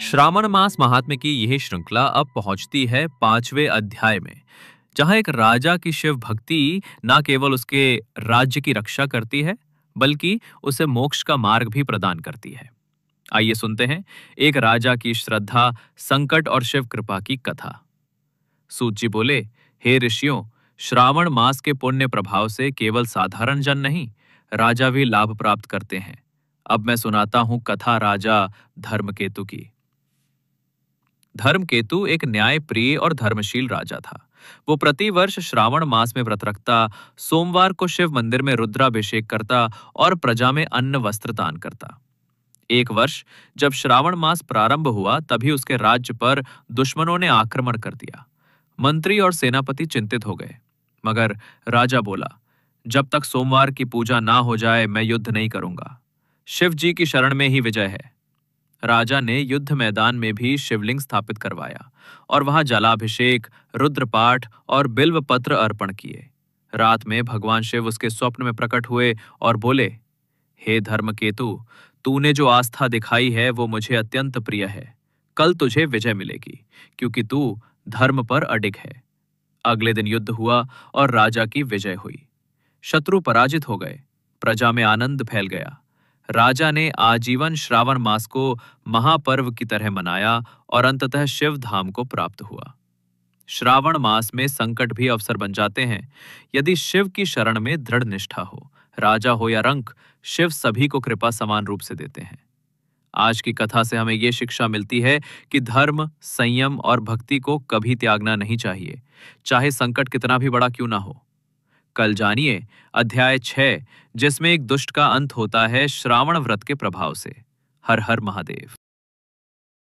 श्रावण मास महात्म्य की यह श्रृंखला अब पहुंचती है 5वें अध्याय में, जहां एक राजा की शिव भक्ति न केवल उसके राज्य की रक्षा करती है, बल्कि उसे मोक्ष का मार्ग भी प्रदान करती है। आइए सुनते हैं एक राजा की श्रद्धा, संकट और शिव कृपा की कथा। सूत जी बोले, हे ऋषियों, श्रावण मास के पुण्य प्रभाव से केवल साधारण जन नहीं, राजा भी लाभ प्राप्त करते हैं। अब मैं सुनाता हूं कथा राजा धर्मकेतु की। धर्मकेतु एक न्याय प्रिय और धर्मशील राजा था। वो प्रतिवर्ष श्रावण मास में व्रत रखता, सोमवार को शिव मंदिर में रुद्राभिषेक करता और प्रजा में अन्न वस्त्र दान करता। एक वर्ष जब श्रावण मास प्रारंभ हुआ, तभी उसके राज्य पर दुश्मनों ने आक्रमण कर दिया। मंत्री और सेनापति चिंतित हो गए, मगर राजा बोला, जब तक सोमवार की पूजा ना हो जाए मैं युद्ध नहीं करूंगा। शिव जी की शरण में ही विजय है। राजा ने युद्ध मैदान में भी शिवलिंग स्थापित करवाया और वहां जलाभिषेक, रुद्रपाठ और बिल्व पत्र अर्पण किए। रात में भगवान शिव उसके स्वप्न में प्रकट हुए और बोले, हे धर्मकेतु, तूने जो आस्था दिखाई है वो मुझे अत्यंत प्रिय है। कल तुझे विजय मिलेगी, क्योंकि तू धर्म पर अडिग है। अगले दिन युद्ध हुआ और राजा की विजय हुई। शत्रु पराजित हो गए, प्रजा में आनंद फैल गया। राजा ने आजीवन श्रावण मास को महापर्व की तरह मनाया और अंततः शिव धाम को प्राप्त हुआ। श्रावण मास में संकट भी अवसर बन जाते हैं, यदि शिव की शरण में दृढ़ निष्ठा हो। राजा हो या रंक, शिव सभी को कृपा समान रूप से देते हैं। आज की कथा से हमें ये शिक्षा मिलती है कि धर्म, संयम और भक्ति को कभी त्यागना नहीं चाहिए, चाहे संकट कितना भी बड़ा क्यों ना हो। कल जानिए अध्याय 6, जिसमें एक दुष्ट का अंत होता है श्रावण व्रत के प्रभाव से। हर हर महादेव।